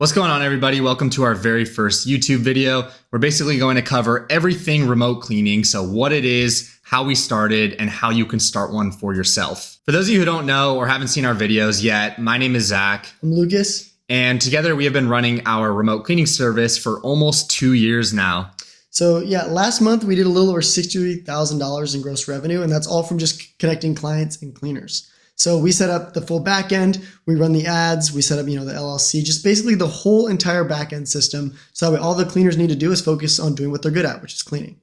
What's going on, everybody? Welcome to our very first YouTube video. We're basically going to cover everything remote cleaning. So what it is, how we started, and how you can start one for yourself. For those of you who don't know or haven't seen our videos yet, my name is Zach. I'm Lucas. And together we have been running our remote cleaning service for almost 2 years now. So yeah, last month we did a little over $63,000 in gross revenue, and that's all from just connecting clients and cleaners. So we set up the full back end, we run the ads, we set up, the LLC, just basically the whole entire back end system. So that way all the cleaners need to do is focus on doing what they're good at, which is cleaning.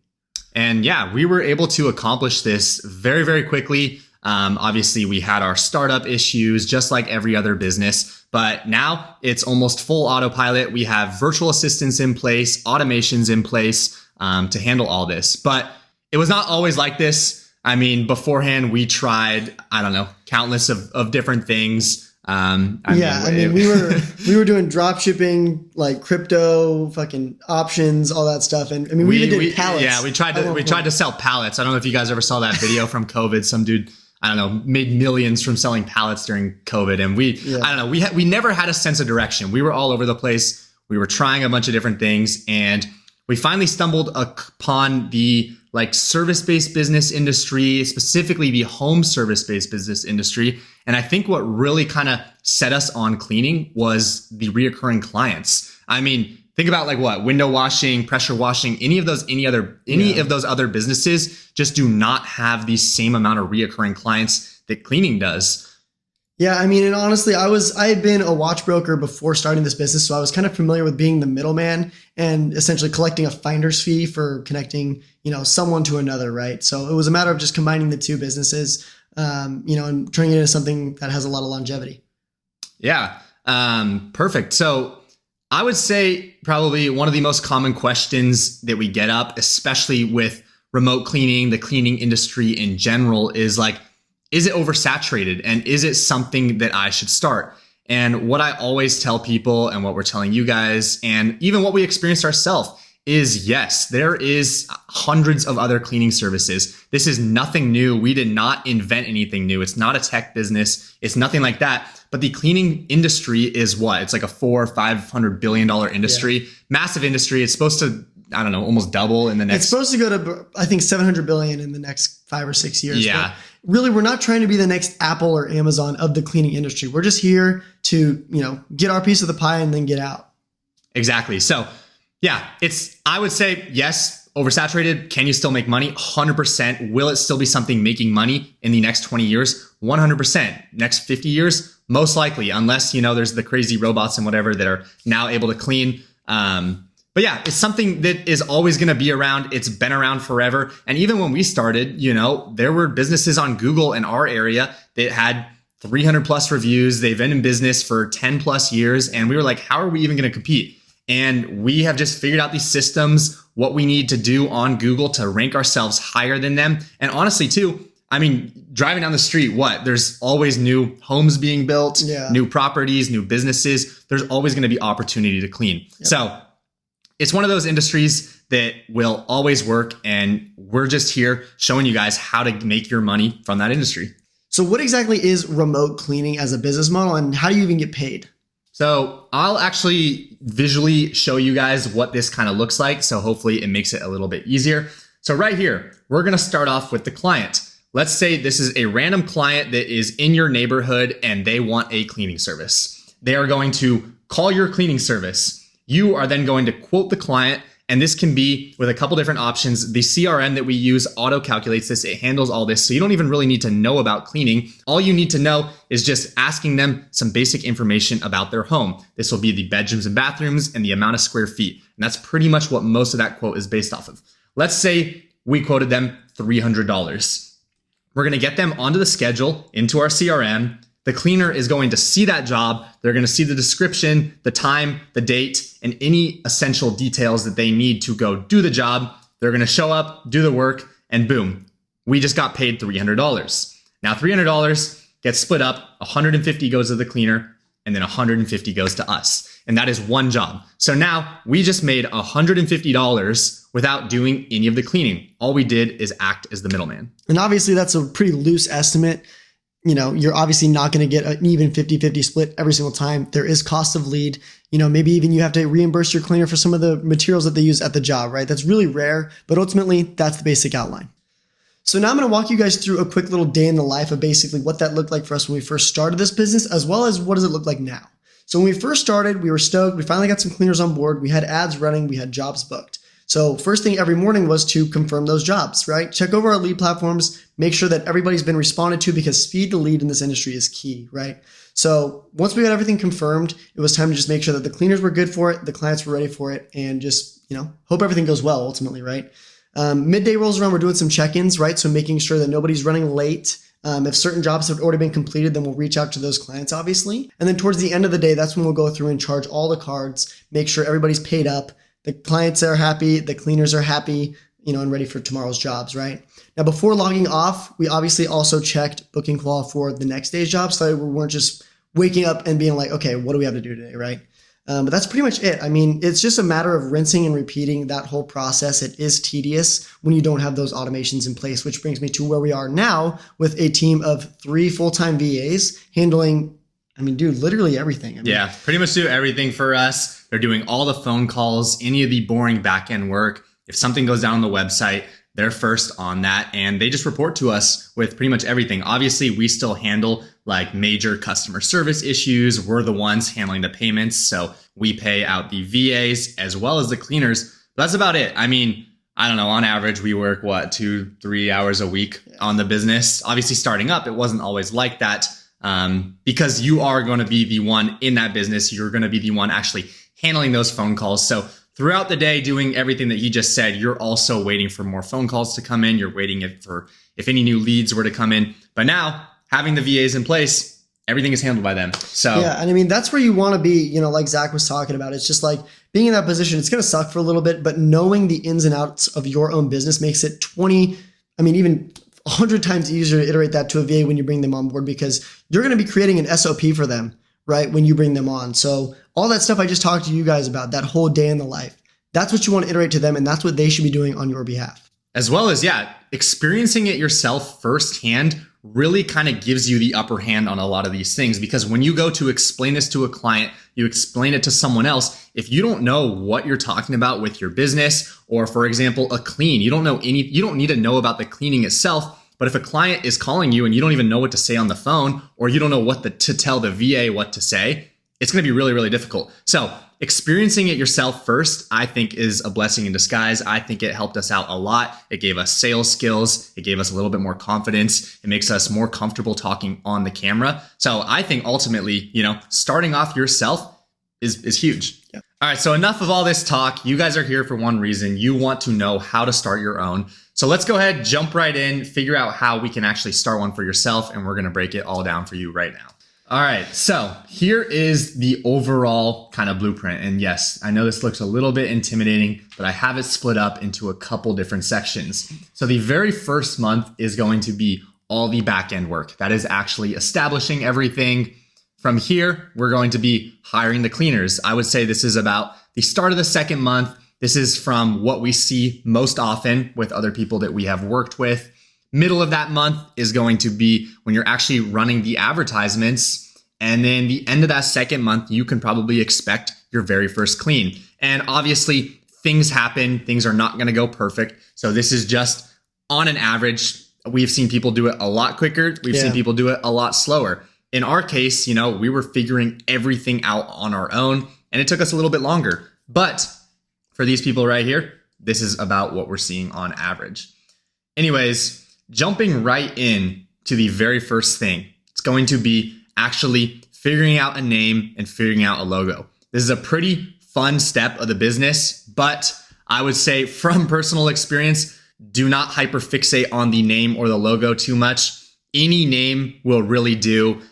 And yeah, we were able to accomplish this very, very quickly. Obviously, we had our startup issues just like every other business, but now it's almost full autopilot. We have virtual assistants in place, automations in place to handle all this. But it was not always like this. I mean, beforehand, we tried, countless of different things. We were doing drop shipping, like crypto, fucking options, all that stuff. And we even did pallets. Yeah, we tried to sell pallets. I don't know if you guys ever saw that video from COVID. Some dude, made millions from selling pallets during COVID. And we never had a sense of direction. We were all over the place. We were trying a bunch of different things, and we finally stumbled upon the service-based business industry, specifically the home service-based business industry. And I think what really kind of set us on cleaning was the reoccurring clients. I mean, think about window washing, pressure washing, any of those other businesses just do not have the same amount of reoccurring clients that cleaning does. Yeah, I mean, and honestly, I had been a watch broker before starting this business, so I was kind of familiar with being the middleman and essentially collecting a finder's fee for connecting, someone to another, right? So it was a matter of just combining the two businesses, and turning it into something that has a lot of longevity. Yeah, perfect. So I would say probably one of the most common questions that we get up, especially with remote cleaning, the cleaning industry in general, is it oversaturated, and is it something that I should start? And what I always tell people, and what we're telling you guys, and even what we experienced ourselves, is yes, there is hundreds of other cleaning services. This is nothing new. We did not invent anything new. It's not a tech business. It's nothing like that. But the cleaning industry is what? It's like a $400 or $500 billion industry, massive industry. It's supposed to, almost double in the next. It's supposed to go to, I think, 700 billion in the next 5 or 6 years. Yeah. But really, we're not trying to be the next Apple or Amazon of the cleaning industry. We're just here to, get our piece of the pie and then get out. Exactly. So yeah, I would say, yes, oversaturated. Can you still make money? 100%. Will it still be something making money in the next 20 years? 100%. Next 50 years? Most likely, unless, there's the crazy robots and whatever that are now able to clean. But yeah, it's something that is always going to be around. It's been around forever. And even when we started, there were businesses on Google in our area that had 300 plus reviews. They've been in business for 10 plus years. And we were like, how are we even going to compete? And we have just figured out these systems, what we need to do on Google to rank ourselves higher than them. And honestly, too, driving down the street, there's always new homes being built, new properties, new businesses. There's always going to be opportunity to clean. Yep. So it's one of those industries that will always work. And we're just here showing you guys how to make your money from that industry. So what exactly is remote cleaning as a business model, and how do you even get paid? So I'll actually visually show you guys what this kind of looks like. So hopefully it makes it a little bit easier. So right here, we're going to start off with the client. Let's say this is a random client that is in your neighborhood and they want a cleaning service. They are going to call your cleaning service. You are then going to quote the client, and this can be with a couple different options. The CRM that we use auto calculates this. It handles all this. So you don't even really need to know about cleaning. All you need to know is just asking them some basic information about their home. This will be the bedrooms and bathrooms and the amount of square feet. And that's pretty much what most of that quote is based off of. Let's say we quoted them $300. We're going to get them onto the schedule into our CRM. The cleaner is going to see that job. They're going to see the description, the time, the date, and any essential details that they need to go do the job. They're going to show up, do the work, and boom, we just got paid $300. Now, $300 gets split up. 150 goes to the cleaner, and then 150 goes to us. And that is one job. So now we just made $150 without doing any of the cleaning. All we did is act as the middleman. And obviously, that's a pretty loose estimate. you're obviously not going to get an even 50-50 split every single time. There is cost of lead. Maybe even you have to reimburse your cleaner for some of the materials that they use at the job, right? That's really rare, but ultimately that's the basic outline. So now I'm going to walk you guys through a quick little day in the life of basically what that looked like for us when we first started this business, as well as what does it look like now. So when we first started, we were stoked. We finally got some cleaners on board. We had ads running. We had jobs booked. So first thing every morning was to confirm those jobs, right? Check over our lead platforms, make sure that everybody's been responded to, because speed to lead in this industry is key, right? So once we got everything confirmed, it was time to just make sure that the cleaners were good for it, the clients were ready for it, and just, hope everything goes well ultimately, right? Midday rolls around, we're doing some check-ins, right? So making sure that nobody's running late. If certain jobs have already been completed, then we'll reach out to those clients, obviously. And then towards the end of the day, that's when we'll go through and charge all the cards, make sure everybody's paid up, the clients are happy, the cleaners are happy, and ready for tomorrow's jobs, right? Now, before logging off, we obviously also checked booking qual for the next day's job, so we weren't just waking up and being like, okay, what do we have to do today, right? But that's pretty much it. I mean, it's just a matter of rinsing and repeating that whole process. It is tedious when you don't have those automations in place, which brings me to where we are now with a team of 3 full-time VAs handling, literally everything. Yeah, pretty much do everything for us. They're doing all the phone calls, any of the boring back-end work. If something goes down on the website, they're first on that, and they just report to us with pretty much everything. Obviously, we still handle like major customer service issues. We're the ones handling the payments, so we pay out the VAs as well as the cleaners. But that's about it. I don't know, on average, we work 2-3 hours a week on the business. Obviously, starting up, it wasn't always like that, because you are going to be the one in that business. You're going to be the one actually handling those phone calls. So throughout the day, doing everything that he just said, you're also waiting for more phone calls to come in. You're waiting for if any new leads were to come in. But now, having the VAs in place, everything is handled by them. So yeah, and that's where you want to be, like Zach was talking about. It's just like being in that position, it's going to suck for a little bit, but knowing the ins and outs of your own business makes it even 100 times easier to iterate that to a VA when you bring them on board, because you're going to be creating an SOP for them, right, when you bring them on. So all that stuff I just talked to you guys about, that whole day in the life, that's what you want to iterate to them, and that's what they should be doing on your behalf. As well as, experiencing it yourself firsthand really kind of gives you the upper hand on a lot of these things, because when you go to explain this to a client, you explain it to someone else, if you don't know what you're talking about with your business, or for example, a clean, you don't need to know about the cleaning itself. But if a client is calling you and you don't even know what to say on the phone, or you don't know to tell the VA what to say, it's going to be really, really difficult. So experiencing it yourself first, I think, is a blessing in disguise. I think it helped us out a lot. It gave us sales skills. It gave us a little bit more confidence. It makes us more comfortable talking on the camera. So I think ultimately, starting off yourself is huge. Yeah. All right. So enough of all this talk. You guys are here for one reason. You want to know how to start your own. So let's go ahead, jump right in, figure out how we can actually start one for yourself. And we're going to break it all down for you right now. All right, so here is the overall kind of blueprint. And yes, I know this looks a little bit intimidating, but I have it split up into a couple different sections. So the very first month is going to be all the back-end work. That is actually establishing everything. From here, we're going to be hiring the cleaners. I would say this is about the start of the second month. This is from what we see most often with other people that we have worked with. Middle of that month is going to be when you're actually running the advertisements. And then the end of that second month, you can probably expect your very first clean. And obviously things happen. Things are not going to go perfect. So this is just on an average. We've seen people do it a lot quicker. We've seen people do it a lot slower. In our case, we were figuring everything out on our own, and it took us a little bit longer. But for these people right here, this is about what we're seeing on average. Anyways, jumping right in to the very first thing, it's going to be actually figuring out a name and figuring out a logo. This is a pretty fun step of the business, but I would say from personal experience, do not hyperfixate on the name or the logo too much. Any name will really do.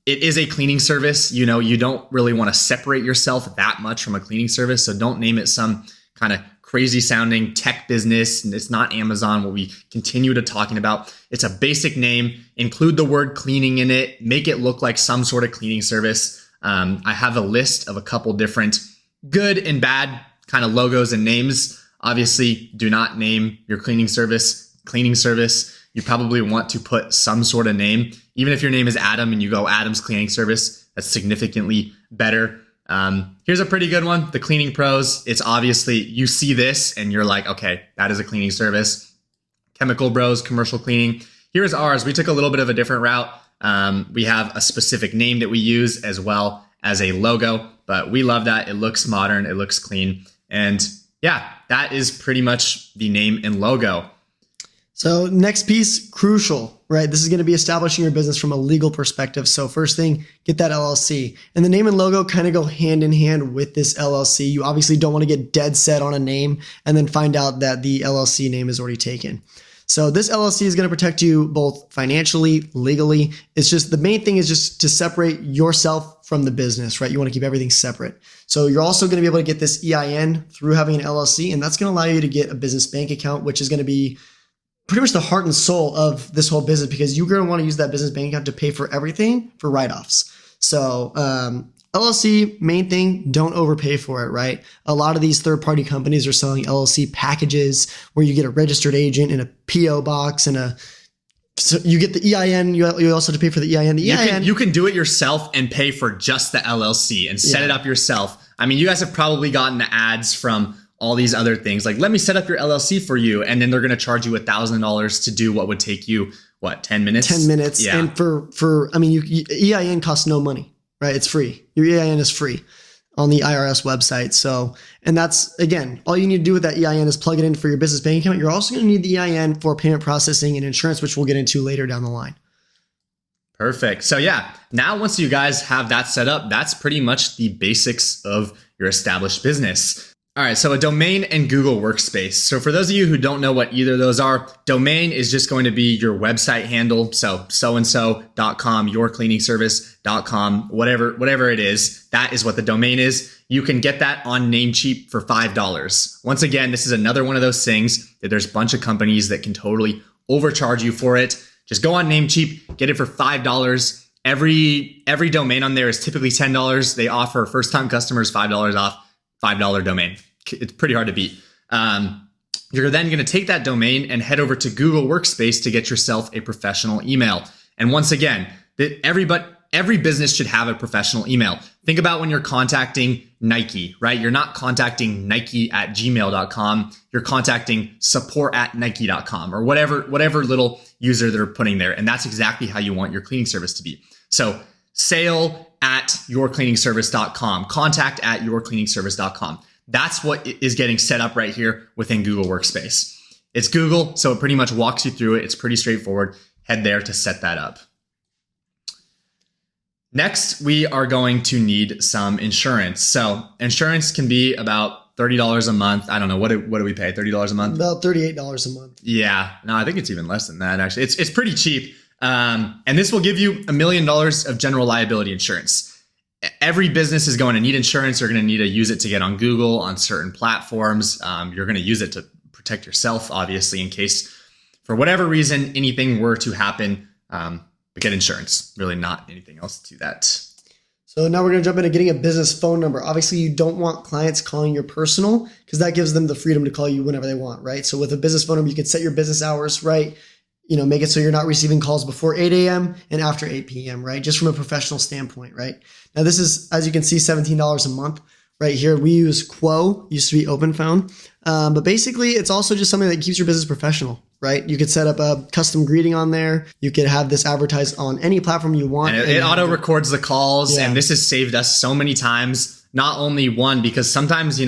It is a cleaning service. You don't really want to separate yourself that much from a cleaning service. So don't name it some kind of crazy sounding tech business. And it's not Amazon, what we continue to talking about. It's a basic name. Include the word cleaning in it. Make it look like some sort of cleaning service. I have a list of a couple different good and bad kind of logos and names. Obviously, do not name your cleaning service. you probably want to put some sort of name. Even if your name is Adam and you go Adam's Cleaning Service, that's significantly better. Here's a pretty good one, the Cleaning Pros. It's obviously, you see this and you're like, okay, that is a cleaning service. Chemical Bros, commercial cleaning. Here's ours. We took a little bit of a different route. We have a specific name that we use as well as a logo, but we love that. It looks modern, it looks clean. And yeah, that is pretty much the name and logo. So next piece, crucial, right? This is going to be establishing your business from a legal perspective. So first thing, get that LLC. And the name and logo kind of go hand in hand with this LLC. You obviously don't want to get dead set on a name and then find out that the LLC name is already taken. So this LLC is going to protect you both financially, legally. It's just the main thing is just to separate yourself from the business, right? You want to keep everything separate. So you're also going to be able to get this EIN through having an LLC, and that's going to allow you to get a business bank account, which is going to be pretty much the heart and soul of this whole business, because you're going to want to use that business bank account to pay for everything for write-offs. So LLC, main thing, don't overpay for it, right? A lot of these third-party companies are selling LLC packages where you get a registered agent and a PO box and so you get the EIN. You also have to pay for the EIN. You can do it yourself and pay for just the LLC and set it up yourself. I mean, you guys have probably gotten the ads from all these other things like, let me set up your LLC for you. And then they're going to charge you $1,000 to do what would take you, 10 minutes? 10 minutes. Yeah. And EIN costs no money, right? It's free. Your EIN is free on the IRS website. So, and that's, again, all you need to do with that EIN is plug it in for your business bank account. You're also going to need the EIN for payment processing and insurance, which we'll get into later down the line. Perfect. So yeah, now once you guys have that set up, that's pretty much the basics of your established business. All right, so a domain and Google Workspace. So for those of you who don't know what either of those are, domain is just going to be your website handle. So so-and-so.com, yourcleaningservice.com, whatever it is, that is what the domain is. You can get that on Namecheap for $5. Once again, this is another one of those things that there's a bunch of companies that can totally overcharge you for it. Just go on Namecheap, get it for $5. Every domain on there is typically $10. They offer first-time customers $5 off. $5 domain. It's pretty hard to beat. You're then going to take that domain and head over to Google Workspace to get yourself a professional email. And once again, every business should have a professional email. Think about when you're contacting Nike, right? You're not contacting Nike@gmail.com. You're contacting support@nike.com or whatever little user they're putting there. And that's exactly how you want your cleaning service to be. So sale@yourcleaningservice.com, contact@yourcleaningservice.com. That's what is getting set up right here within Google Workspace. It's Google, so it pretty much walks you through it. It's pretty straightforward. Head there to set that up. Next, we are going to need some insurance. So insurance can be about $30 a month. I don't know. What do we pay? $30 a month? About $38 a month. Yeah. No, I think it's even less than that, actually. It's pretty cheap. And this will give you $1 million of general liability insurance. Every business is going to need insurance. You're going to need to use it to get on Google, on certain platforms. You're going to use it to protect yourself, obviously, in case for whatever reason, anything were to happen. Get insurance, really not anything else to that. So now we're going to jump into getting a business phone number. Obviously, you don't want clients calling your personal because that gives them the freedom to call you whenever they want, right? So with a business phone number, you can set your business hours, right? Make it so you're not receiving calls before 8 a.m. and after 8 p.m., right? Just from a professional standpoint, right? Now, this is, as you can see, $17 a month. Right here, we use Quo, used to be OpenPhone. But basically, it's also just something that keeps your business professional, right? You could set up a custom greeting on there. You could have this advertised on any platform you want. And it auto records the calls. Yeah. And this has saved us so many times. Not only one, because sometimes,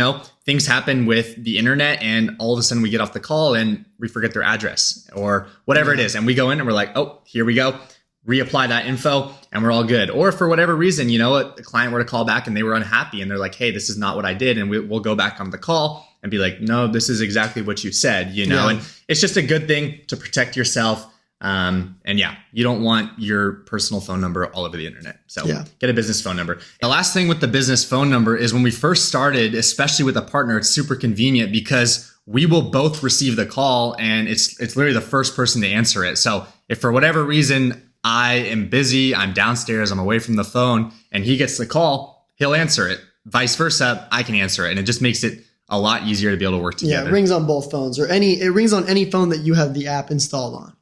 things happen with the internet and all of a sudden we get off the call and we forget their address or whatever it is. And we go in and we're like, oh, here we go. Reapply that info and we're all good. Or for whatever reason, the client were to call back and they were unhappy and they're like, hey, this is not what I did. And we'll go back on the call and be like, no, this is exactly what you said, Yeah. And it's just a good thing to protect yourself. And yeah, you don't want your personal phone number all over the internet. So Get a business phone number. The last thing with the business phone number is when we first started, especially with a partner, it's super convenient because we will both receive the call and it's literally the first person to answer it. So if for whatever reason I am busy, I'm downstairs, I'm away from the phone, and he gets the call, he'll answer it. Vice versa, I can answer it. And it just makes it a lot easier to be able to work together. Yeah, it rings on both phones it rings on any phone that you have the app installed on.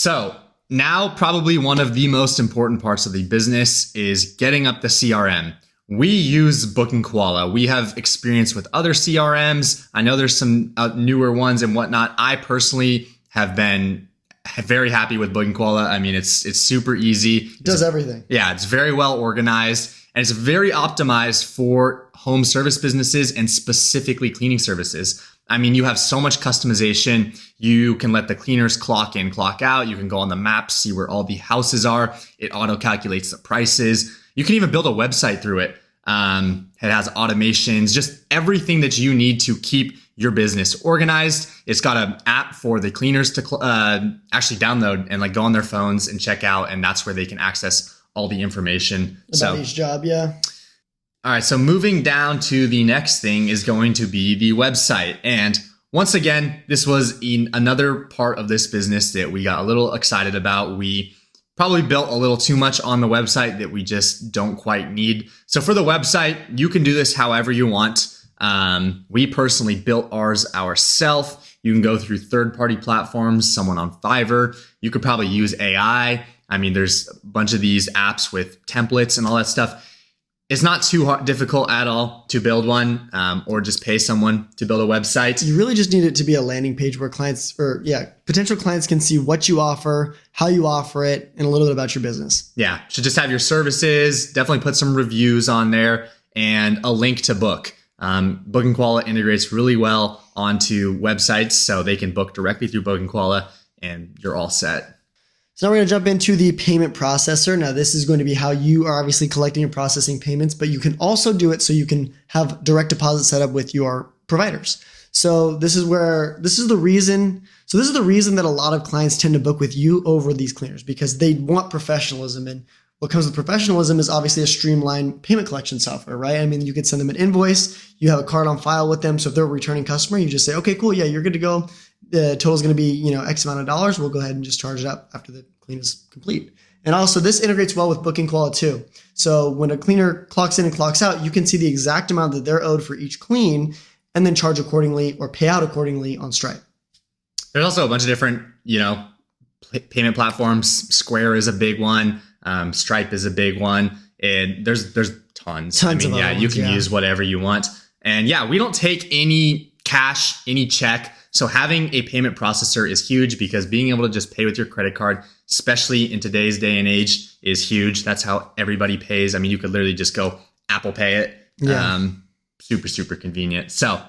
So now probably one of the most important parts of the business is getting up the CRM. We use Booking Koala. We have experience with other CRMs. I know there's some newer ones and whatnot. I personally have been very happy with Booking Koala. I mean, it's super easy. It does everything. Yeah, it's very well organized and it's very optimized for home service businesses and specifically cleaning services. I mean, you have so much customization. You can let the cleaners clock in, clock out. You can go on the map, see where all the houses are. It auto calculates the prices. You can even build a website through it. It has automations, just everything that you need to keep your business organized. It's got an app for the cleaners to actually download and like go on their phones and check out. And that's where they can access all the information about each job. Yeah. All right. So moving down to the next thing is going to be the website. And once again, this was another part of this business that we got a little excited about. We probably built a little too much on the website that we just don't quite need. So for the website, you can do this however you want. We personally built ours ourselves. You can go through third-party platforms, someone on Fiverr. You could probably use AI. I mean, there's a bunch of these apps with templates and all that stuff. It's not too difficult at all to build one, or just pay someone to build a website. You really just need it to be a landing page where potential clients can see what you offer, how you offer it, and a little bit about your business. Yeah, should just have your services, definitely put some reviews on there and a link to book. Booking Koala integrates really well onto websites, so they can book directly through Booking Koala and you're all set. So now we're going to jump into the payment processor. Now this is going to be how you are obviously collecting and processing payments, but you can also do it so you can have direct deposit set up with your providers. So this is the reason that a lot of clients tend to book with you over these cleaners, because they want professionalism. And what comes with professionalism is obviously a streamlined payment collection software, right? I mean, you could send them an invoice, you have a card on file with them. So if they're a returning customer, you just say, okay, cool. Yeah, you're good to go. The total is going to be, X amount of dollars. We'll go ahead and just charge it up after the clean is complete. And also this integrates well with Booking Koala too. So when a cleaner clocks in and clocks out, you can see the exact amount that they're owed for each clean and then charge accordingly or pay out accordingly on Stripe. There's also a bunch of different, payment platforms. Square is a big one. Stripe is a big one. And there's tons. I mean, you can use whatever you want. And yeah, we don't take any cash, any check. So having a payment processor is huge, because being able to just pay with your credit card, especially in today's day and age, is huge. That's how everybody pays. I mean, you could literally just go Apple Pay it. Yeah. Super, super convenient. So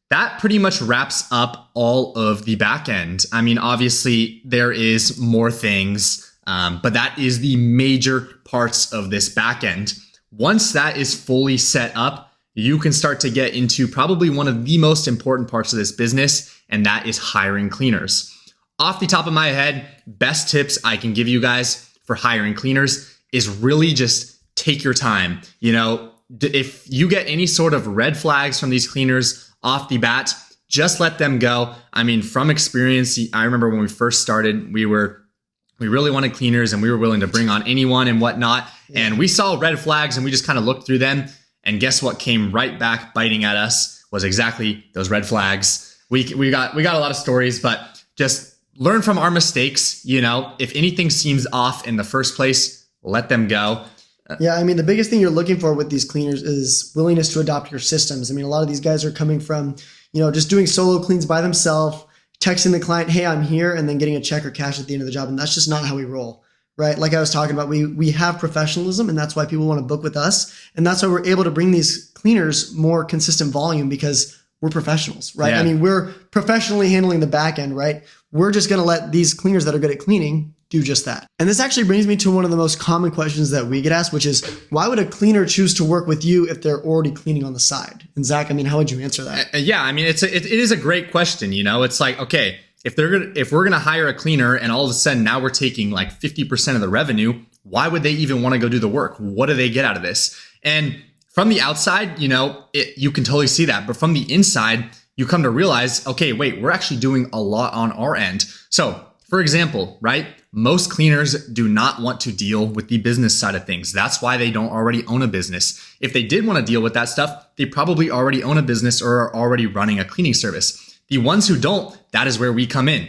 that pretty much wraps up all of the back end. I mean, obviously there is more things, but that is the major parts of this back end. Once that is fully set up, you can start to get into probably one of the most important parts of this business, and that is hiring cleaners. Off the top of my head, best tips I can give you guys for hiring cleaners is really just take your time. If you get any sort of red flags from these cleaners off the bat, just let them go. I mean, from experience, I remember when we first started, we really wanted cleaners and we were willing to bring on anyone and whatnot. Yeah. And we saw red flags and we just kind of looked through them. And guess what came right back biting at us was exactly those red flags. We got a lot of stories, but just learn from our mistakes. If anything seems off in the first place, let them go. Yeah, I mean, the biggest thing you're looking for with these cleaners is willingness to adopt your systems. I mean, a lot of these guys are coming from, just doing solo cleans by themselves, texting the client, hey, I'm here, and then getting a check or cash at the end of the job. And that's just not how we roll. Right? Like I was talking about, we have professionalism, and that's why people want to book with us. And that's why we're able to bring these cleaners more consistent volume, because we're professionals, right? Yeah. I mean, we're professionally handling the back end, right? We're just going to let these cleaners that are good at cleaning do just that. And this actually brings me to one of the most common questions that we get asked, which is, why would a cleaner choose to work with you if they're already cleaning on the side? And Zach, I mean, how would you answer that? Yeah, I mean, it is a great question. It's like, okay, if we're gonna hire a cleaner and all of a sudden now we're taking like 50% of the revenue, why would they even want to go do the work? What do they get out of this? And from the outside, you can totally see that. But from the inside, you come to realize, okay, wait, we're actually doing a lot on our end. So for example, right? Most cleaners do not want to deal with the business side of things. That's why they don't already own a business. If they did want to deal with that stuff, they probably already own a business or are already running a cleaning service. The ones who don't, that is where we come in.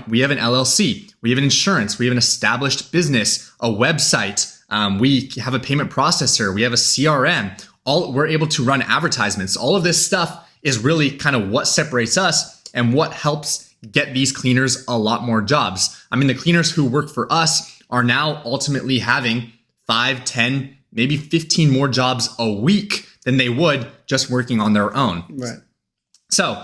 We have an LLC, we have an insurance, we have an established business, a website, we have a payment processor, we have a CRM. We're able to run advertisements. All of this stuff is really kind of what separates us and what helps get these cleaners a lot more jobs. I mean, the cleaners who work for us are now ultimately having 5, 10, maybe 15 more jobs a week than they would just working on their own. Right. So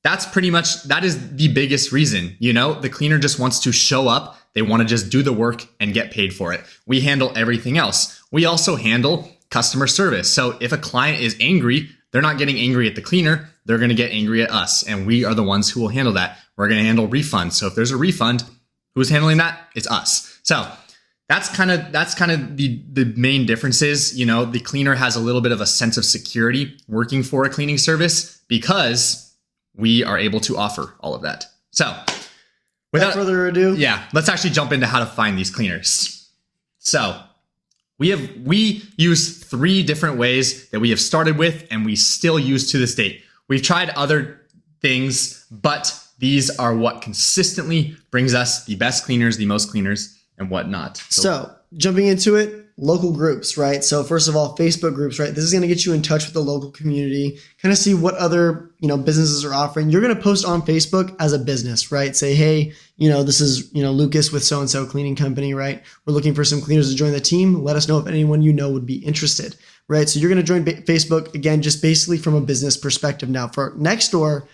that is the biggest reason. The cleaner just wants to show up. They want to just do the work and get paid for it. We handle everything else. We also handle customer service. So if a client is angry, they're not getting angry at the cleaner. They're going to get angry at us. And we are the ones who will handle that. We're going to handle refunds. So if there's a refund, who's handling that? It's us. So that's kind of the main differences. The cleaner has a little bit of a sense of security working for a cleaning service because we are able to offer all of that. So without further ado, let's actually jump into how to find these cleaners. So we use 3 different ways that we have started with and we still use to this date. We've tried other things, but these are what consistently brings us the best cleaners, the most cleaners, and whatnot. So jumping into it, local groups, right? So first of all, Facebook groups, right? This is going to get you in touch with the local community, kind of see what other, businesses are offering. You're going to post on Facebook as a business, right? Say, hey, this is, Lucas with so-and-so cleaning company, right? We're looking for some cleaners to join the team. Let us know if anyone would be interested, right? So you're going to join Facebook again, just basically from a business perspective. Now for Nextdoor,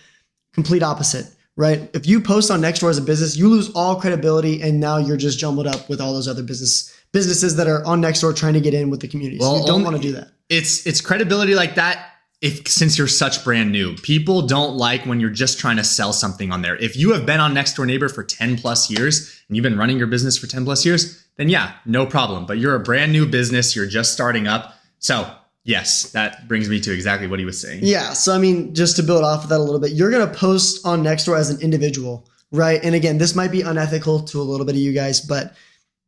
complete opposite, right? If you post on Nextdoor as a business, you lose all credibility and now you're just jumbled up with all those other businesses that are on Nextdoor trying to get in with the community. So you don't want to do that. It's credibility like that. Since you're such brand new, people don't like when you're just trying to sell something on there. If you have been on Nextdoor Neighbor for 10 plus years and you've been running your business for 10 plus years, then yeah, no problem. But you're a brand new business. You're just starting up. So yes, that brings me to exactly what he was saying. Yeah. So, I mean, just to build off of that a little bit, you're going to post on Nextdoor as an individual, right? And again, this might be unethical to a little bit of you guys, but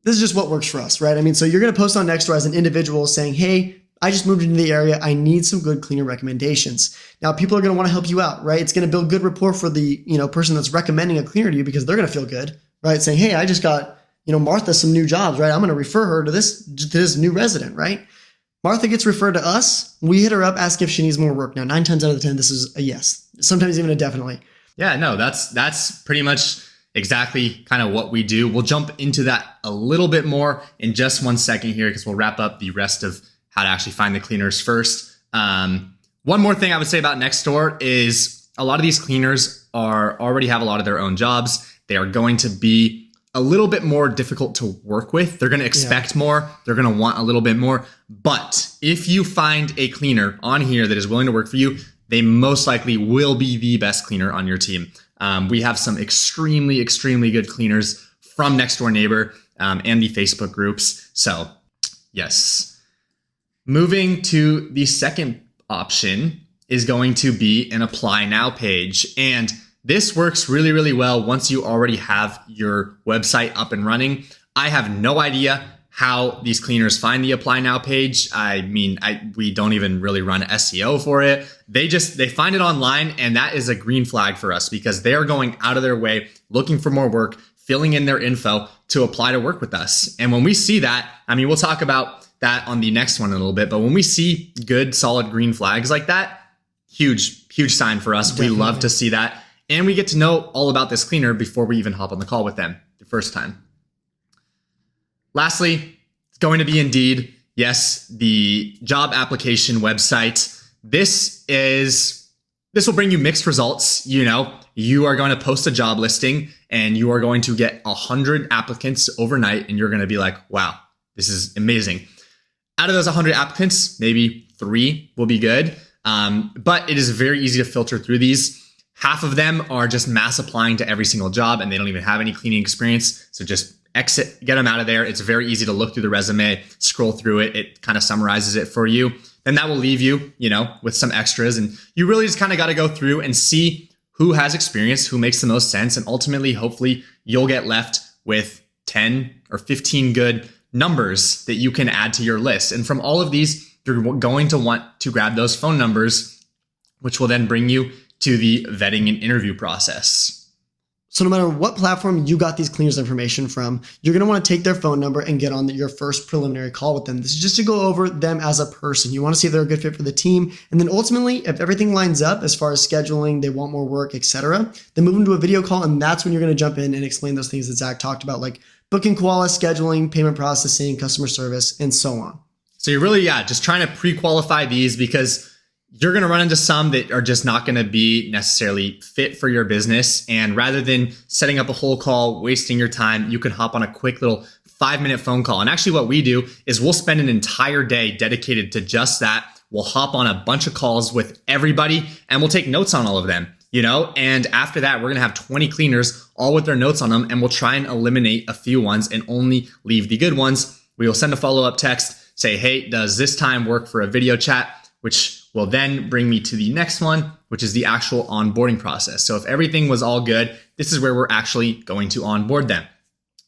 this is just what works for us, right? I mean, so you're going to post on Nextdoor as an individual saying, hey, I just moved into the area. I need some good cleaner recommendations. Now, people are going to want to help you out, right? It's going to build good rapport for the, person that's recommending a cleaner to you because they're going to feel good, right? Saying, hey, I just got, Martha some new jobs, right? I'm going to refer her to this new resident, right? Martha gets referred to us. We hit her up, ask if she needs more work. Now, 9 times out of 10, this is a yes. Sometimes even a definitely. Yeah, no, that's pretty much exactly kind of what we do. We'll jump into that a little bit more in just 1 second here because we'll wrap up the rest of how to actually find the cleaners first. One more thing I would say about Nextdoor is a lot of these cleaners already have a lot of their own jobs. They are going to be a little bit more difficult to work with. They're going to expect more. They're going to want a little bit more. But if you find a cleaner on here that is willing to work for you, they most likely will be the best cleaner on your team. We have some extremely, extremely good cleaners from Nextdoor Neighbor and the Facebook groups. So yes. Moving to the second option is going to be an apply now page. And this works really, really well once you already have your website up and running. I have no idea how these cleaners find the apply now page. I mean, we don't even really run SEO for it. They find it online, and that is a green flag for us because they are going out of their way, looking for more work, filling in their info to apply to work with us. And when we see that, I mean, we'll talk about that on the next one in a little bit, but when we see good, solid green flags like that, huge sign for us. Definitely. We love to see that. And we get to know all about this cleaner before we even hop on the call with them the first time. Lastly, it's going to be Indeed. Yes, the job application website. This will bring you mixed results. You are going to post a job listing and you are going to get 100 applicants overnight and you're going to be like, wow, this is amazing. Out of those 100 applicants, maybe 3 will be good. But it is very easy to filter through these. Half of them are just mass applying to every single job and they don't even have any cleaning experience. So just exit, get them out of there. It's very easy to look through the resume, scroll through it. It kind of summarizes it for you. Then that will leave you, with some extras. And you really just kind of got to go through and see who has experience, who makes the most sense. And ultimately, hopefully, you'll get left with 10 or 15 good numbers that you can add to your list. And from all of these, you're going to want to grab those phone numbers, which will then bring you to the vetting and interview process. So no matter what platform you got these cleaners information from, you're going to want to take their phone number and get on your first preliminary call with them. This is just to go over them as a person. You want to see if they're a good fit for the team. And then ultimately, if everything lines up as far as scheduling, they want more work, etc., then move them to a video call. And that's when you're going to jump in and explain those things that Zach talked about, like booking koala, scheduling, payment processing, customer service, and so on. So you're really, just trying to pre-qualify these because you're going to run into some that are just not going to be necessarily fit for your business. And rather than setting up a whole call, wasting your time, you can hop on a quick little 5-minute phone call. And actually what we do is we'll spend an entire day dedicated to just that. We'll hop on a bunch of calls with everybody and we'll take notes on all of them, and after that, we're going to have 20 cleaners all with their notes on them. And we'll try and eliminate a few ones and only leave the good ones. We will send a follow-up text, say, hey, does this time work for a video chat? Which will then bring me to the next one, which is the actual onboarding process. So if everything was all good, this is where we're actually going to onboard them.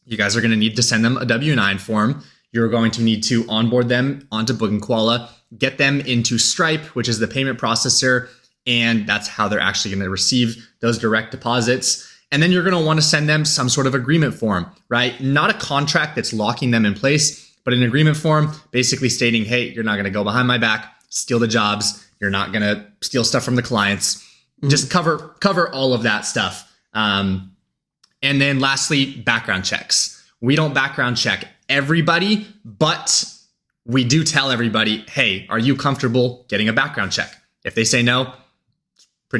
You guys are going to need to send them a W-9 form. You're going to need to onboard them onto Booking Koala, get them into Stripe, which is the payment processor, and that's how they're actually going to receive those direct deposits. And then you're going to want to send them some sort of agreement form, right? Not a contract that's locking them in place, but an agreement form basically stating, hey, you're not going to go behind my back, steal the jobs. You're not going to steal stuff from the clients. Just cover all of that stuff. And then lastly, background checks. We don't background check everybody, but we do tell everybody, hey, are you comfortable getting a background check? If they say no,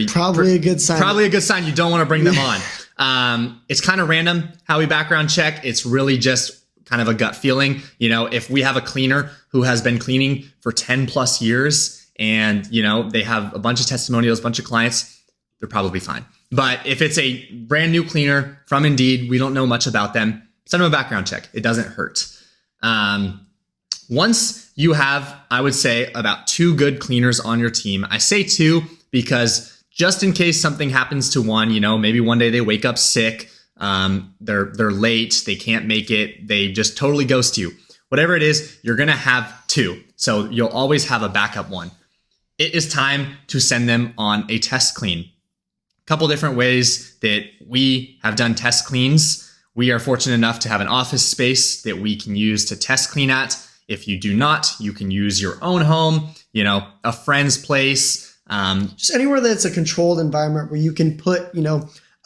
probably a good sign. Probably a good sign you don't want to bring them on. It's kind of random how we background check. It's really just kind of a gut feeling. If we have a cleaner who has been cleaning for 10 plus years and, they have a bunch of testimonials, a bunch of clients, they're probably fine. But if it's a brand new cleaner from Indeed, we don't know much about them, send them a background check. It doesn't hurt. Once you have, I would say, about 2 good cleaners on your team, I say 2 because just in case something happens to one, maybe one day they wake up sick, they're late, they can't make it, they just totally ghost you. Whatever it is, you're going to have 2. So you'll always have a backup one. It is time to send them on a test clean. A couple different ways that we have done test cleans. We are fortunate enough to have an office space that we can use to test clean at. If you do not, you can use your own home, a friend's place. Just anywhere that's a controlled environment where you can put,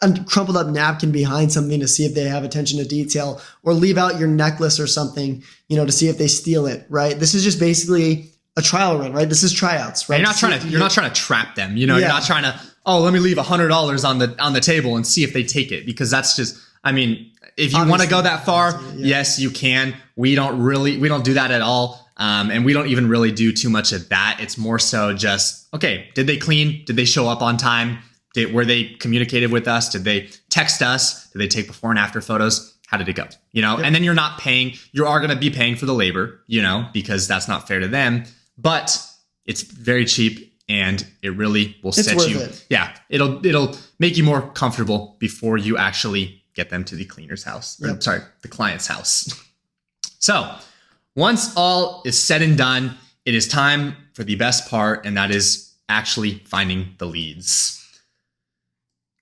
a crumpled up napkin behind something to see if they have attention to detail, or leave out your necklace or something, to see if they steal it, right? This is just basically a trial run, right? This is tryouts, right? You're not trying to trap them, you're not trying to, let me leave $100 on the table and see if they take it, because that's just, if you want to go that far, yes, you can. We don't do that at all. And we don't even really do too much of that. It's more so just, okay, did they clean? Did they show up on time? Were they communicative with us? Did they text us? Did they take before and after photos? How did it go? And then you are going to be paying for the labor, because that's not fair to them, but it's very cheap and it really will set you. Yeah. It'll make you more comfortable before you actually get them to the cleaner's house, the client's house. So once all is said and done, it is time for the best part, and that is actually finding the leads.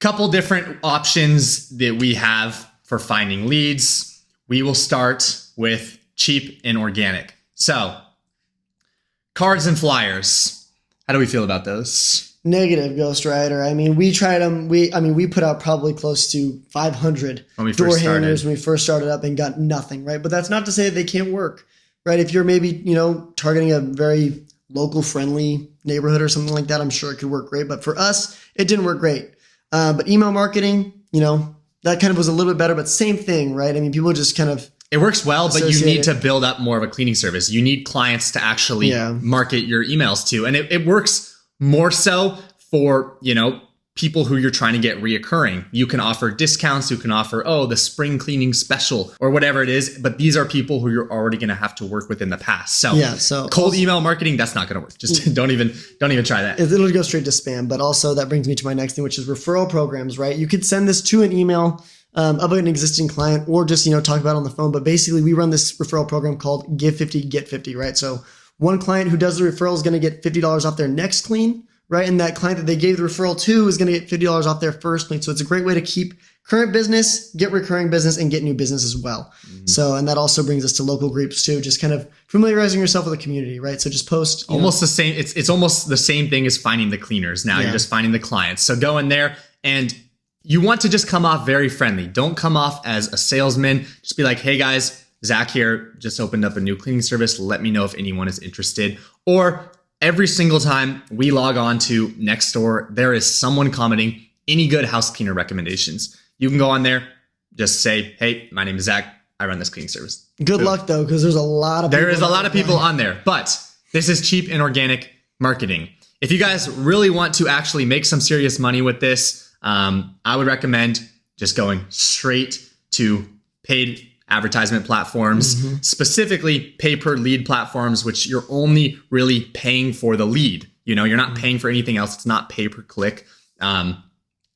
Couple different options that we have for finding leads. We will start with cheap and organic. So, cards and flyers. How do we feel about those? Negative, Ghost Rider. We tried them. We put out probably close to 500 door hangers when we first started up and got nothing, right? But that's not to say they can't work, right? If you're maybe, targeting a very local friendly neighborhood or something like that, I'm sure it could work great. But for us, it didn't work great. But email marketing, that kind of was a little bit better, but same thing, right? People just kind of... It works well, but you need to build up more of a cleaning service. You need clients to actually market your emails to. And it works more so for, people who you're trying to get reoccurring. You can offer discounts. You can offer, the spring cleaning special or whatever it is. But these are people who you're already going to have to work with in the past. So cold email marketing, that's not going to work. Just don't even try that. It'll go straight to spam. But also that brings me to my next thing, which is referral programs, right? You could send this to an email of an existing client, or just, talk about it on the phone. But basically we run this referral program called Give 50, Get 50, right? So one client who does the referral is going to get $50 off their next clean, right? And that client that they gave the referral to is going to get $50 off their first clean. So it's a great way to keep current business, get recurring business, and get new business as well. So, and that also brings us to local groups too, just kind of familiarizing yourself with the community, right? So just post almost the same. It's almost the same thing as finding the cleaners. Now you're just finding the clients. So go in there and you want to just come off very friendly. Don't come off as a salesman. Just be like, hey guys, Zach here, just opened up a new cleaning service. Let me know if anyone is interested. Or every single time we log on to Nextdoor, there is someone commenting any good house cleaner recommendations. You can go on there, just say, hey, my name is Zach. I run this cleaning service. Good luck though, because there's a lot of people. There is a lot of people on there, but this is cheap and organic marketing. If you guys really want to actually make some serious money with this, I would recommend just going straight to paid advertisement platforms, specifically pay per lead platforms, which you're only really paying for the lead. You're not paying for anything else. It's not pay per click.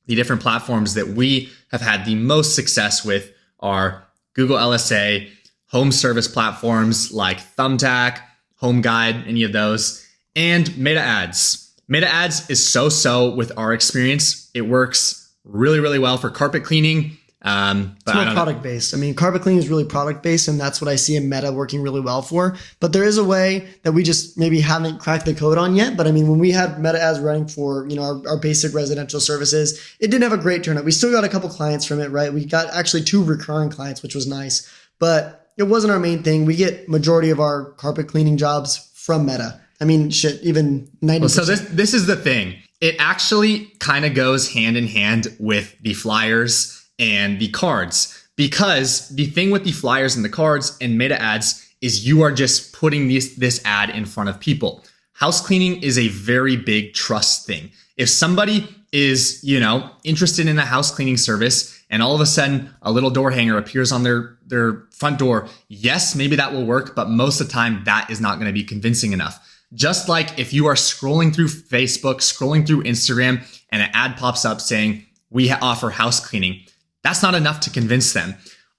The different platforms that we have had the most success with are Google LSA, home service platforms like Thumbtack, Home Guide, any of those, and Meta Ads. Meta Ads is so with our experience. It works really, really well for carpet cleaning. It's more product based. I mean, carpet cleaning is really product based, and that's what I see in Meta working really well for. But there is a way that we just maybe haven't cracked the code on yet. But I mean, when we had Meta ads running for our basic residential services, it didn't have a great turnout. We still got a couple clients from it, right? We got actually 2 recurring clients, which was nice, but it wasn't our main thing. We get majority of our carpet cleaning jobs from Meta. I mean, shit, even 90%. Well, so this is the thing. It actually kind of goes hand in hand with the flyers and the cards, because the thing with the flyers and the cards and Meta ads is you are just putting this ad in front of people. House cleaning is a very big trust thing. If somebody is, interested in a house cleaning service and all of a sudden a little door hanger appears on their front door, yes, maybe that will work, but most of the time that is not going to be convincing enough. Just like if you are scrolling through Facebook, scrolling through Instagram, and an ad pops up saying, we offer house cleaning, that's not enough to convince them.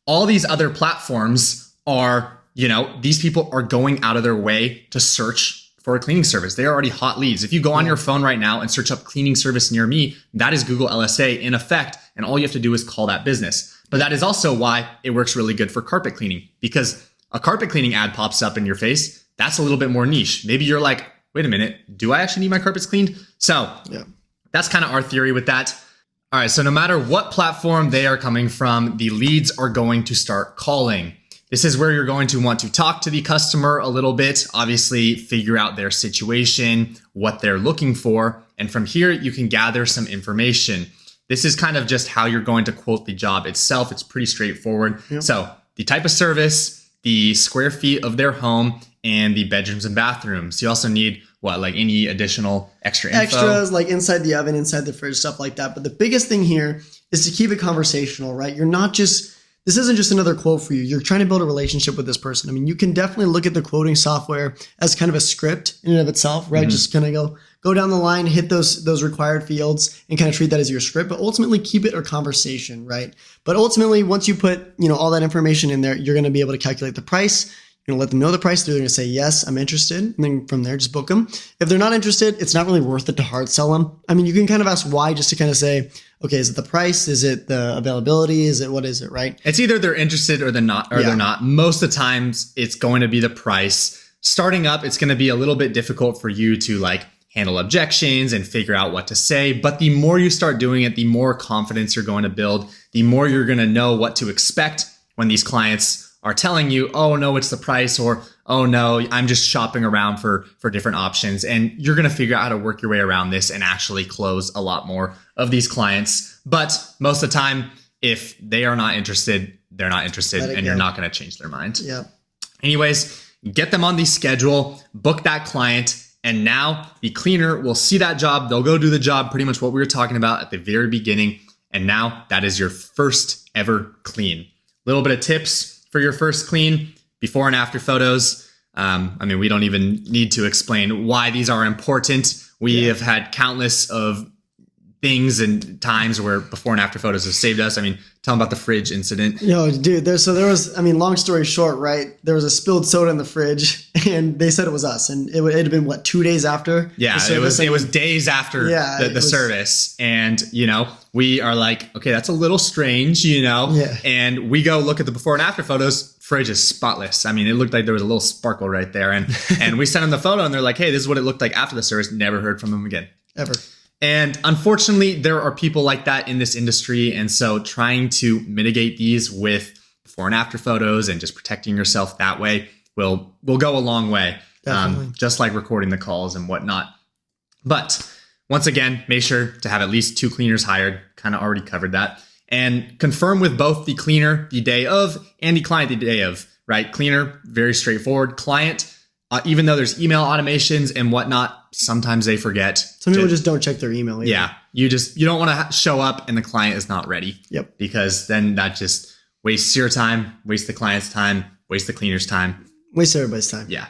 All these other platforms are, these people are going out of their way to search for a cleaning service. They're already hot leads. If you go on your phone right now and search up cleaning service near me, that is Google LSA in effect. And all you have to do is call that business. But that is also why it works really good for carpet cleaning, because a carpet cleaning ad pops up in your face. That's a little bit more niche. Maybe you're like, wait a minute, do I actually need my carpets cleaned? So that's kind of our theory with that. All right, so no matter what platform they are coming from, the leads are going to start calling. This is where you're going to want to talk to the customer a little bit, obviously figure out their situation, what they're looking for, and from here you can gather some information. This is kind of just how you're going to quote the job itself. It's pretty straightforward. So the type of service, the square feet of their home, and the bedrooms and bathrooms. You also need like any additional extra info? Extras like inside the oven, inside the fridge, stuff like that. But the biggest thing here is to keep it conversational, right? This isn't just another quote for you. You're trying to build a relationship with this person. I mean, you can definitely look at the quoting software as kind of a script in and of itself, right? Just kind of go down the line, hit those required fields and kind of treat that as your script, but ultimately keep it a conversation, right? But ultimately, once you put, all that information in there, you're going to be able to calculate the price. You're going to let them know the price. They're going to say, yes, I'm interested. And then from there, just book them. If they're not interested, it's not really worth it to hard sell them. I mean, you can kind of ask why, just to kind of say, okay, is it the price? Is it the availability? What is it, right? It's either they're interested or they're not, they're not. Most of the times it's going to be the price. Starting up, it's going to be a little bit difficult for you to handle objections and figure out what to say. But the more you start doing it, the more confidence you're going to build, the more you're going to know what to expect when these clients are telling you, oh no, it's the price, or oh no, I'm just shopping around for different options. And you're going to figure out how to work your way around this and actually close a lot more of these clients. But most of the time, if they are not interested, they're not interested, and you're not going to change their mind. Yeah. Anyways, get them on the schedule, book that client, and now the cleaner will see that job. They'll go do the job, pretty much what we were talking about at the very beginning. And now that is your first ever clean. Little bit of tips for your first clean, before and after photos. We don't even need to explain why these are important. We have had countless of things and times where before and after photos have saved us. I mean, tell them about the fridge incident. Yo, dude, there was, I mean, long story short, right? There was a spilled soda in the fridge and they said it was us. And it had been, what, 2 days after? Yeah, it was days after the service. And, you know, we are like, okay, that's a little strange, you know? Yeah. And we go look at the before and after photos. Fridge is spotless. I mean, it looked like there was a little sparkle right there. And we sent them the photo and they're like, hey, this is what it looked like after the service. Never heard from them again. Ever. And unfortunately, there are people like that in this industry. And so trying to mitigate these with before and after photos and just protecting yourself that way will go a long way. Just like recording the calls and whatnot. But once again, make sure to have at least 2 cleaners hired. Kind of already covered that. And confirm with both the cleaner the day of and the client the day of, right? Cleaner, very straightforward. Client, even though there's email automations and whatnot, sometimes they forget. Some people just don't check their email either. Yeah. You don't want to show up and the client is not ready. Yep. Because then that just wastes your time, wastes the client's time, wastes the cleaner's time. Wastes everybody's time. Yeah.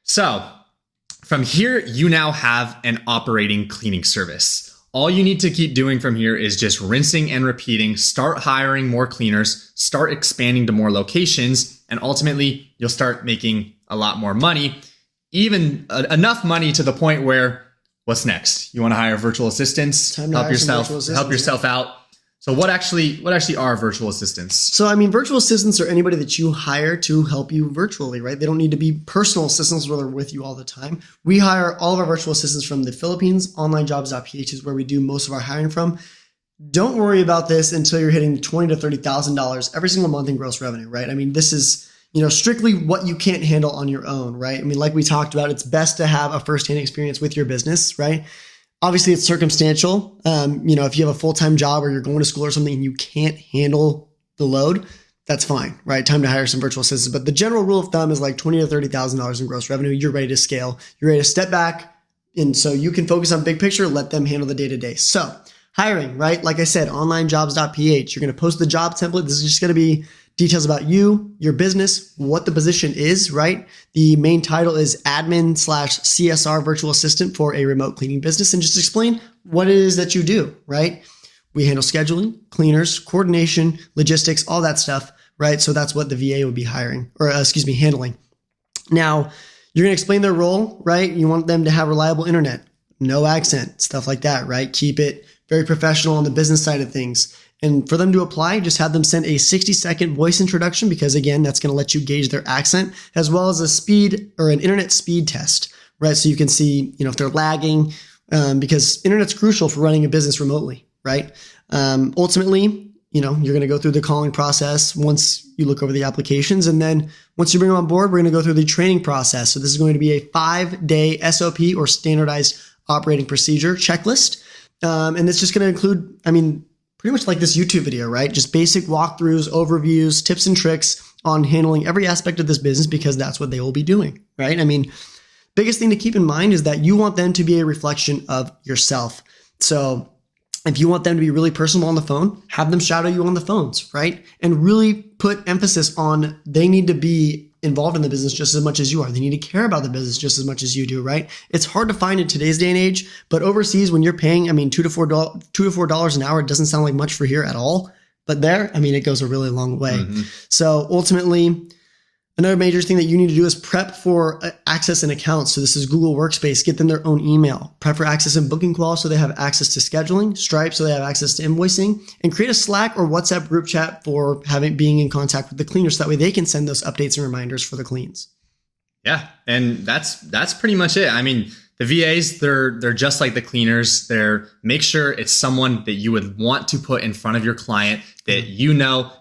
So from here, you now have an operating cleaning service. All you need to keep doing from here is just rinsing and repeating, start hiring more cleaners, start expanding to more locations, and ultimately you'll start making a lot more money, even enough money to the point where what's next? You want to hire virtual assistants, help yourself out. So what actually are virtual assistants? So, I mean, virtual assistants are anybody that you hire to help you virtually, right? They don't need to be personal assistants where they're with you all the time. We hire all of our virtual assistants from the Philippines. Onlinejobs.ph is where we do most of our hiring from. Don't worry about this until you're hitting $20,000 to $30,000 every single month in gross revenue, right? I mean, this is, strictly what you can't handle on your own, right? I mean, like we talked about, it's best to have a firsthand experience with your business, right? Obviously, it's circumstantial. If you have a full-time job or you're going to school or something and you can't handle the load, that's fine, right? Time to hire some virtual assistants. But the general rule of thumb is like $20,000 to $30,000 in gross revenue. You're ready to scale. You're ready to step back. And so you can focus on big picture, let them handle the day-to-day. So hiring, right? Like I said, onlinejobs.ph. You're going to post the job template. This is just going to be details about you, your business, what the position is, right? The main title is admin/CSR virtual assistant for a remote cleaning business, and just explain what it is that you do, right? We handle scheduling, cleaners, coordination, logistics, all that stuff, right? So that's what the VA would be handling. Now, you're going to explain their role, right? You want them to have reliable internet, no accent, stuff like that, right? Keep it very professional on the business side of things. And for them to apply, just have them send a 60-second voice introduction because, again, that's going to let you gauge their accent, as well as an internet speed test, right? So you can see, if they're lagging, because internet's crucial for running a business remotely, right? Ultimately, you're going to go through the calling process once you look over the applications. And then once you bring them on board, we're going to go through the training process. So this is going to be a 5-day SOP or standardized operating procedure checklist. And it's just going to include, pretty much like this YouTube video, right? Just basic walkthroughs, overviews, tips and tricks on handling every aspect of this business because that's what they will be doing, right? Biggest thing to keep in mind is that you want them to be a reflection of yourself. So if you want them to be really personable on the phone, have them shadow you on the phones, right? And really put emphasis on they need to be involved in the business just as much as you are. They need to care about the business just as much as you do, right? It's hard to find in today's day and age, but overseas when you're paying, $2 to $4 an hour, it doesn't sound like much for here at all. But there, it goes a really long way. Mm-hmm. So ultimately, another major thing that you need to do is prep for access and accounts. So this is Google Workspace. Get them their own email. Prep for access and booking qual so they have access to scheduling. Stripe so they have access to invoicing. And create a Slack or WhatsApp group chat for being in contact with the cleaners. So that way they can send those updates and reminders for the cleans. Yeah, and that's pretty much it. The VAs, they're just like the cleaners. Make sure it's someone that you would want to put in front of your client that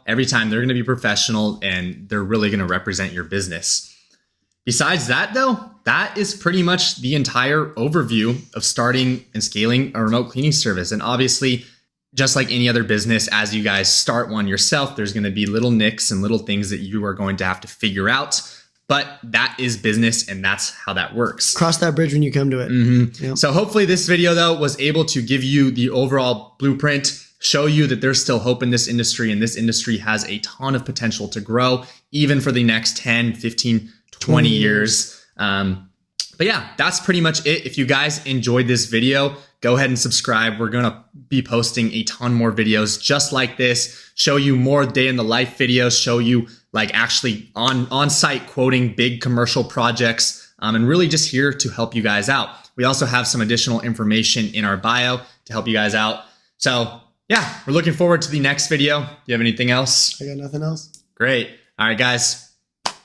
every time they're going to be professional and they're really going to represent your business. Besides that, though, that is pretty much the entire overview of starting and scaling a remote cleaning service. And obviously, just like any other business, as you guys start one yourself, there's going to be little nicks and little things that you are going to have to figure out. But that is business and that's how that works. Cross that bridge when you come to it. Mm-hmm. Yep. So hopefully this video, though, was able to give you the overall blueprint, show you that there's still hope in this industry and this industry has a ton of potential to grow even for the next 10, 15, 20 years. But yeah, that's pretty much it. If you guys enjoyed this video, go ahead and subscribe. We're going to be posting a ton more videos just like this, show you more day in the life videos, show you like actually on site quoting big commercial projects, and really just here to help you guys out. We also have some additional information in our bio to help you guys out. So yeah, we're looking forward to the next video. Do you have anything else? I got nothing else. Great. All right, guys.